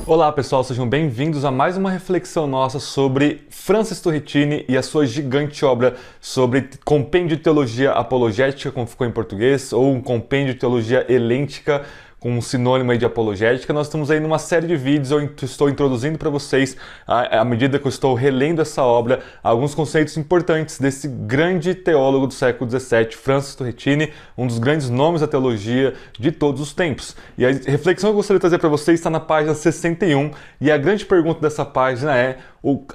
Olá pessoal, sejam bem-vindos a mais uma reflexão nossa sobre Francis Turretini e a sua gigante obra sobre compêndio de teologia apologética, como ficou em português, ou um compêndio de teologia helêntica, com um sinônimo aí de apologética. Nós estamos aí numa série de vídeos onde eu estou introduzindo para vocês, à medida que eu estou relendo essa obra, alguns conceitos importantes desse grande teólogo do século XVII, Francis Turretini, um dos grandes nomes da teologia de todos os tempos. E a reflexão que eu gostaria de trazer para vocês está na página 61, e a grande pergunta dessa página é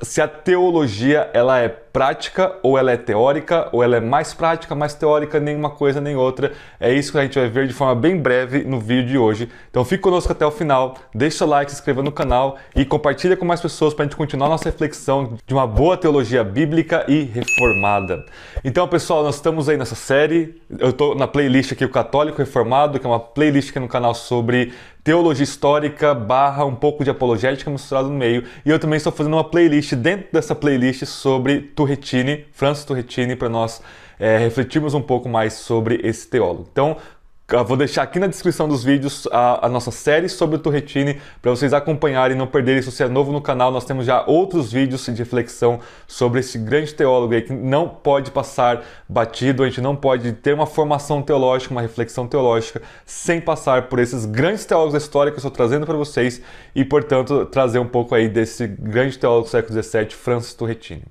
se a teologia ela é prática ou ela é teórica, ou ela é mais prática, mais teórica, nem uma coisa nem outra. É isso que a gente vai ver de forma bem breve no vídeo de hoje. Então fique conosco até o final, deixa seu like, se inscreva no canal e compartilha com mais pessoas para a gente continuar nossa reflexão de uma boa teologia bíblica e reformada. Então pessoal, nós estamos aí nessa série, eu estou na playlist aqui, o Católico Reformado, que é uma playlist aqui no canal sobre teologia histórica / um pouco de apologética misturado no meio, e eu também estou fazendo uma playlist dentro dessa playlist sobre Turretini, Francis Turretini, para nós refletirmos um pouco mais sobre esse teólogo. Então, eu vou deixar aqui na descrição dos vídeos a nossa série sobre o Turretini para vocês acompanharem e não perderem. Se você é novo no canal, nós temos já outros vídeos de reflexão sobre esse grande teólogo aí que não pode passar batido. A gente não pode ter uma formação teológica, uma reflexão teológica sem passar por esses grandes teólogos da história que eu estou trazendo para vocês e, portanto, trazer um pouco aí desse grande teólogo do século XVII, Francis Turretini.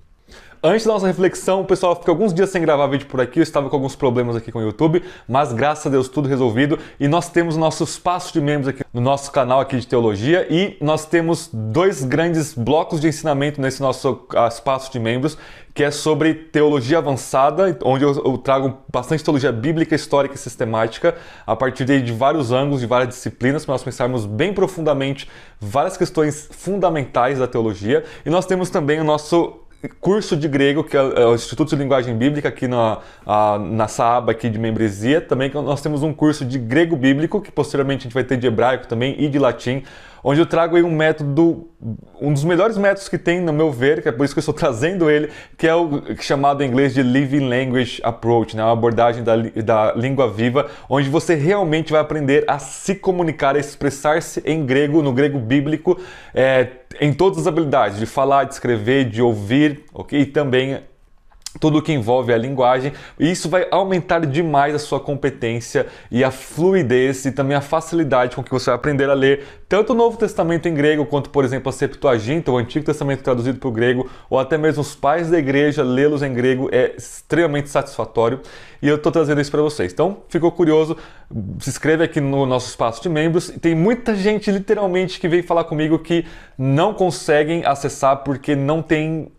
Antes da nossa reflexão, o pessoal ficou alguns dias sem gravar vídeo por aqui, eu estava com alguns problemas aqui com o YouTube, mas graças a Deus tudo resolvido, e nós temos o nosso espaço de membros aqui no nosso canal aqui de teologia, e nós temos dois grandes blocos de ensinamento nesse nosso espaço de membros, que é sobre teologia avançada, onde eu trago bastante teologia bíblica, histórica e sistemática, a partir de vários ângulos, de várias disciplinas, para nós pensarmos bem profundamente várias questões fundamentais da teologia, e nós temos também o nosso curso de grego, que é o Instituto de Linguagem Bíblica, aqui nessa aba aqui de membresia. Também nós temos um curso de grego bíblico, que posteriormente a gente vai ter de hebraico também e de latim, onde eu trago aí um método, um dos melhores métodos que tem, no meu ver, que é por isso que eu estou trazendo ele, que é o chamado em inglês de Living Language Approach, né? Uma abordagem da língua viva, onde você realmente vai aprender a se comunicar, a expressar-se em grego, no grego bíblico, em todas as habilidades, de falar, de escrever, de ouvir, ok? E também tudo que envolve a linguagem, e isso vai aumentar demais a sua competência e a fluidez e também a facilidade com que você vai aprender a ler tanto o Novo Testamento em grego, quanto, por exemplo, a Septuaginta, o Antigo Testamento traduzido para o grego, ou até mesmo os pais da igreja, lê-los em grego é extremamente satisfatório, e eu estou trazendo isso para vocês. Então, ficou curioso, se inscreve aqui no nosso espaço de membros. Tem muita gente, literalmente, que vem falar comigo que não conseguem acessar porque não tem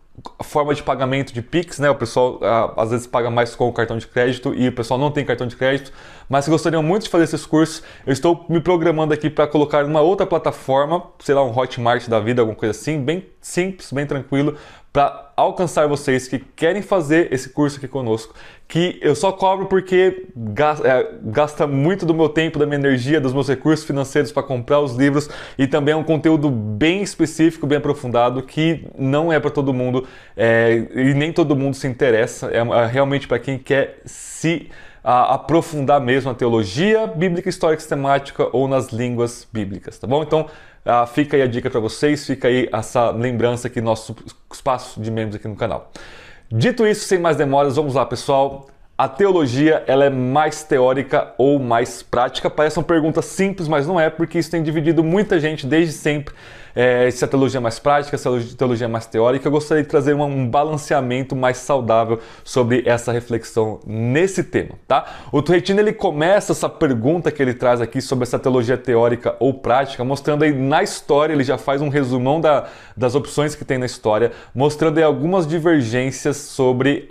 forma de pagamento de Pix, né? O pessoal às vezes paga mais com o cartão de crédito e o pessoal não tem cartão de crédito, mas se gostariam muito de fazer esses cursos, eu estou me programando aqui para colocar numa outra plataforma, sei lá, um Hotmart da vida, alguma coisa assim, bem simples, bem tranquilo, para alcançar vocês que querem fazer esse curso aqui conosco, que eu só cobro porque gasta muito do meu tempo, da minha energia, dos meus recursos financeiros para comprar os livros, e também é um conteúdo bem específico, bem aprofundado, que não é para todo mundo, e nem todo mundo se interessa, é realmente para quem quer se aprofundar mesmo na teologia bíblica, histórica, sistemática ou nas línguas bíblicas, tá bom? Então, fica aí a dica para vocês, fica aí essa lembrança aqui, nosso espaço de membros aqui no canal. Dito isso, sem mais demoras, vamos lá, pessoal. A teologia, ela é mais teórica ou mais prática? Parece uma pergunta simples, mas não é, porque isso tem dividido muita gente desde sempre. Se a teologia é mais prática, se a teologia é mais teórica. Eu gostaria de trazer um balanceamento mais saudável sobre essa reflexão nesse tema, tá? O Turretini, ele começa essa pergunta que ele traz aqui sobre essa teologia teórica ou prática, mostrando aí na história, ele já faz um resumão das opções que tem na história, mostrando aí algumas divergências sobre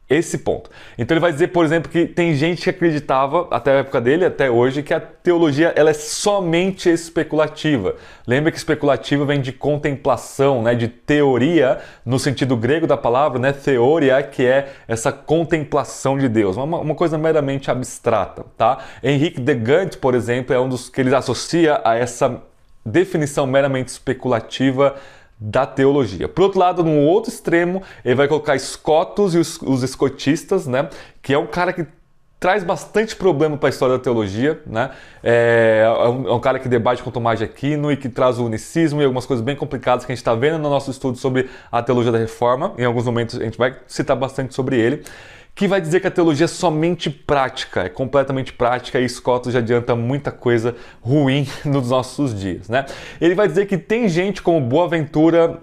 esse ponto. Então ele vai dizer, por exemplo, que tem gente que acreditava, até a época dele, até hoje, que a teologia ela é somente especulativa. Lembra que especulativa vem de contemplação, né, de teoria, no sentido grego da palavra, né, theoria, que é essa contemplação de Deus, uma coisa meramente abstrata, tá? Henrique de Gant, por exemplo, é um dos que ele associa a essa definição meramente especulativa da teologia. Por outro lado, no outro extremo, ele vai colocar Scotus e os escotistas, né? Que é um cara que traz bastante problema para a história da teologia, né? É um cara que debate com Tomás de Aquino e que traz o unicismo e algumas coisas bem complicadas que a gente está vendo no nosso estudo sobre a teologia da Reforma. Em alguns momentos a gente vai citar bastante sobre ele, que vai dizer que a teologia é somente prática, é completamente prática, e Scott já adianta muita coisa ruim nos nossos dias, né? Ele vai dizer que tem gente como Boaventura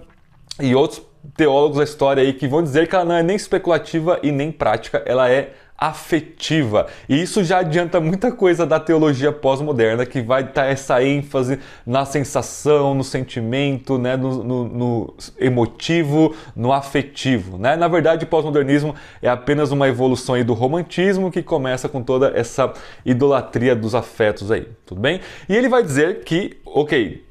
e outros teólogos da história aí que vão dizer que ela não é nem especulativa e nem prática, ela é afetiva. E isso já adianta muita coisa da teologia pós-moderna, que vai dar essa ênfase na sensação, no sentimento, né, no emotivo, no afetivo, né? Na verdade, o pós-modernismo é apenas uma evolução aí do romantismo, que começa com toda essa idolatria dos afetos aí, tudo bem? E ele vai dizer que, ok,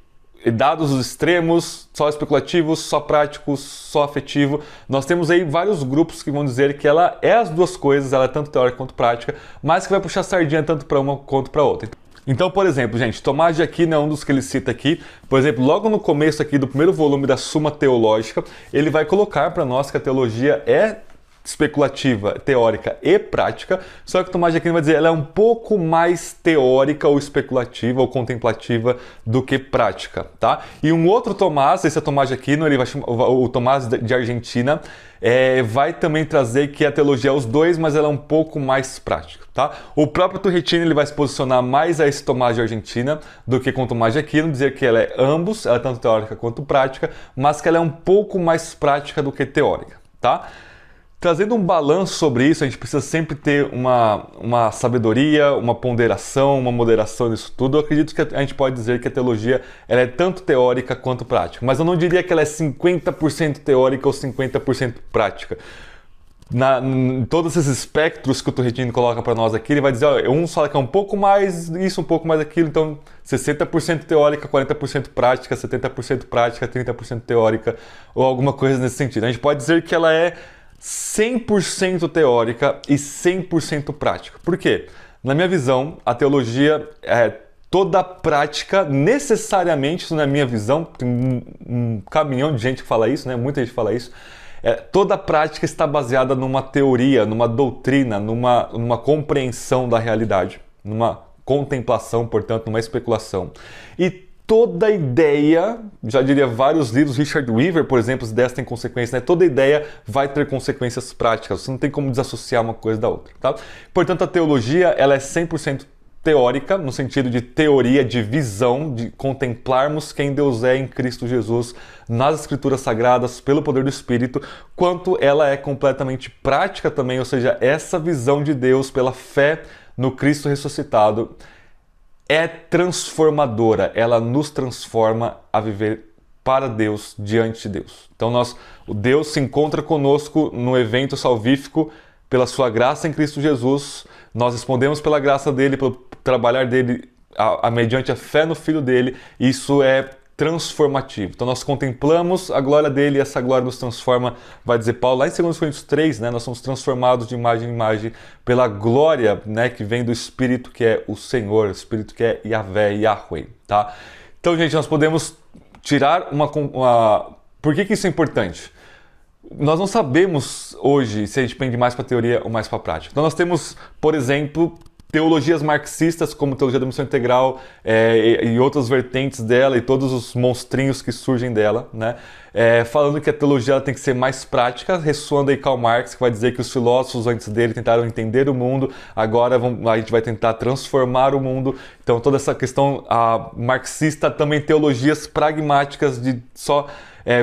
dados os extremos, só especulativos, só práticos, só afetivo, nós temos aí vários grupos que vão dizer que ela é as duas coisas, ela é tanto teórica quanto prática, mas que vai puxar sardinha tanto para uma quanto para outra. Então, por exemplo, gente, Tomás de Aquino é um dos que ele cita aqui. Por exemplo, logo no começo aqui do primeiro volume da Suma Teológica, ele vai colocar para nós que a teologia é especulativa, teórica e prática, só que Tomás de Aquino vai dizer que ela é um pouco mais teórica ou especulativa ou contemplativa do que prática, tá? E um outro Tomás, esse é Tomás de Aquino, ele vai chamar, o Tomás de Argentina, vai também trazer que a teologia é os dois, mas ela é um pouco mais prática, tá? O próprio Turretini, ele vai se posicionar mais a esse Tomás de Argentina do que com Tomás de Aquino, dizer que ela é ambos, ela é tanto teórica quanto prática, mas que ela é um pouco mais prática do que teórica, tá? Trazendo um balanço sobre isso, a gente precisa sempre ter uma sabedoria, uma ponderação, uma moderação nisso tudo. Eu acredito que a gente pode dizer que a teologia ela é tanto teórica quanto prática, mas eu não diria que ela é 50% teórica ou 50% prática. Em todos esses espectros que o Turretini coloca para nós aqui, ele vai dizer, ó, um fala que é um pouco mais isso, um pouco mais aquilo, então 60% teórica, 40% prática, 70% prática, 30% teórica, ou alguma coisa nesse sentido. A gente pode dizer que ela é 100% teórica e 100% prática. Por quê? Na minha visão, a teologia é toda prática, necessariamente, isso na minha visão, tem um caminhão de gente que fala isso, né? Muita gente fala isso, toda prática está baseada numa teoria, numa doutrina, numa compreensão da realidade, numa contemplação, portanto, numa especulação. E toda ideia, já diria vários livros, Richard Weaver, por exemplo, as ideias têm consequências, né? Toda ideia vai ter consequências práticas, você não tem como desassociar uma coisa da outra, tá? Portanto, a teologia, ela é 100% teórica, no sentido de teoria, de visão, de contemplarmos quem Deus é em Cristo Jesus, nas Escrituras Sagradas, pelo poder do Espírito, quanto ela é completamente prática também, ou seja, essa visão de Deus pela fé no Cristo ressuscitado, é transformadora, ela nos transforma a viver para Deus, diante de Deus. Então o Deus se encontra conosco no evento salvífico pela sua graça em Cristo Jesus, nós respondemos pela graça dele, pelo trabalhar dele, mediante a fé no Filho dele, isso é transformativo. Então nós contemplamos a glória dele e essa glória nos transforma, vai dizer Paulo lá em 2 Coríntios 3, né? Nós somos transformados de imagem em imagem pela glória, né, que vem do Espírito que é o Senhor, o Espírito que é Yahvé, Yahweh, tá? Então, gente, nós podemos tirar Por que isso é importante? Nós não sabemos hoje se a gente pende mais para a teoria ou mais para a prática. Então nós temos, por exemplo, teologias marxistas, como teologia da missão integral e outras vertentes dela e todos os monstrinhos que surgem dela, né? Falando que a teologia ela tem que ser mais prática, ressoando aí Karl Marx, que vai dizer que os filósofos antes dele tentaram entender o mundo, agora a gente vai tentar transformar o mundo. Então toda essa questão marxista, também teologias pragmáticas de só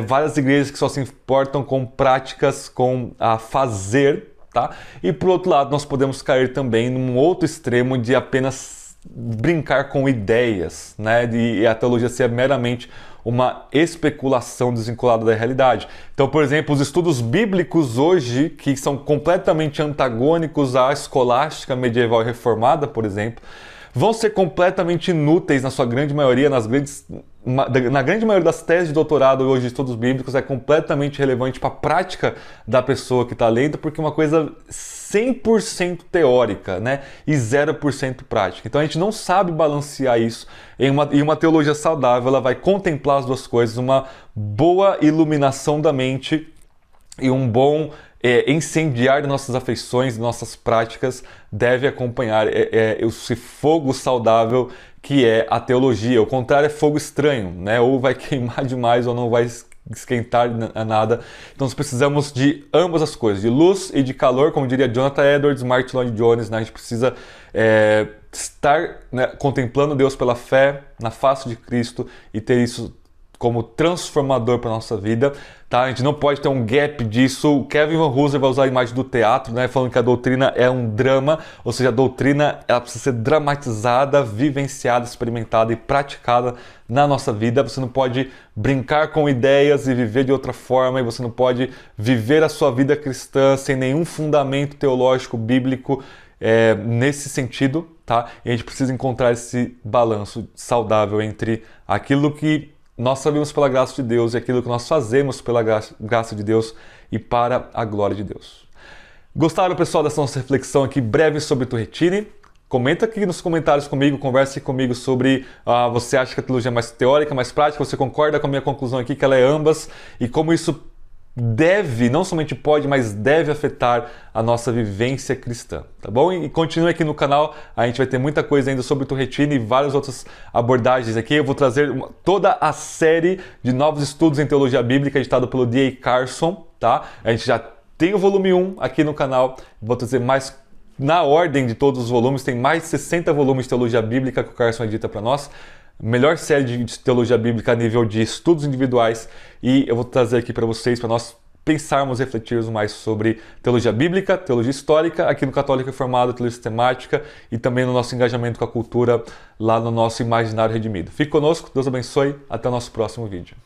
várias igrejas que só se importam com práticas, com fazer, tá? E por outro lado, nós podemos cair também num outro extremo de apenas brincar com ideias, né? E a teologia ser meramente uma especulação desvinculada da realidade. Então, por exemplo, os estudos bíblicos hoje, que são completamente antagônicos à escolástica medieval e reformada, por exemplo, vão ser completamente inúteis na sua grande maioria, na grande maioria das teses de doutorado hoje de estudos bíblicos é completamente relevante para a prática da pessoa que está lendo, porque é uma coisa 100% teórica, né? E 0% prática. Então a gente não sabe balancear isso em uma teologia saudável, ela vai contemplar as duas coisas, uma boa iluminação da mente e um bom incendiar nossas afeições, nossas práticas, deve acompanhar esse fogo saudável que é a teologia. O contrário é fogo estranho, né? Ou vai queimar demais ou não vai esquentar nada. Então nós precisamos de ambas as coisas, de luz e de calor, como diria Jonathan Edwards, Martyn Lloyd-Jones, né? A gente precisa estar, né, contemplando Deus pela fé na face de Cristo e ter isso como transformador para a nossa vida, tá? A gente não pode ter um gap disso. O Kevin Van Hooser vai usar a imagem do teatro, né, falando que a doutrina é um drama, ou seja, a doutrina ela precisa ser dramatizada, vivenciada, experimentada e praticada na nossa vida. Você não pode brincar com ideias e viver de outra forma, e você não pode viver a sua vida cristã sem nenhum fundamento teológico, bíblico, nesse sentido, tá? E a gente precisa encontrar esse balanço saudável entre aquilo que nós sabemos pela graça de Deus e aquilo que nós fazemos pela graça de Deus e para a glória de Deus. Gostaram, pessoal, dessa nossa reflexão aqui breve sobre Turretini? Comenta aqui nos comentários comigo, converse comigo sobre você acha que a teologia é mais teórica, mais prática, você concorda com a minha conclusão aqui que ela é ambas e como isso deve, não somente pode, mas deve afetar a nossa vivência cristã, tá bom? E continue aqui no canal, a gente vai ter muita coisa ainda sobre Turretini e várias outras abordagens aqui. Eu vou trazer toda a série de novos estudos em teologia bíblica editado pelo D.A. Carson, tá? A gente já tem o volume 1 aqui no canal, vou trazer mais na ordem de todos os volumes, tem mais de 60 volumes de teologia bíblica que o Carson edita para nós. Melhor série de teologia bíblica a nível de estudos individuais, e eu vou trazer aqui para vocês, para nós pensarmos e refletirmos mais sobre teologia bíblica, teologia histórica, aqui no Católico Reformado, teologia sistemática e também no nosso engajamento com a cultura lá no nosso Imaginário Redimido. Fique conosco, Deus abençoe, até o nosso próximo vídeo.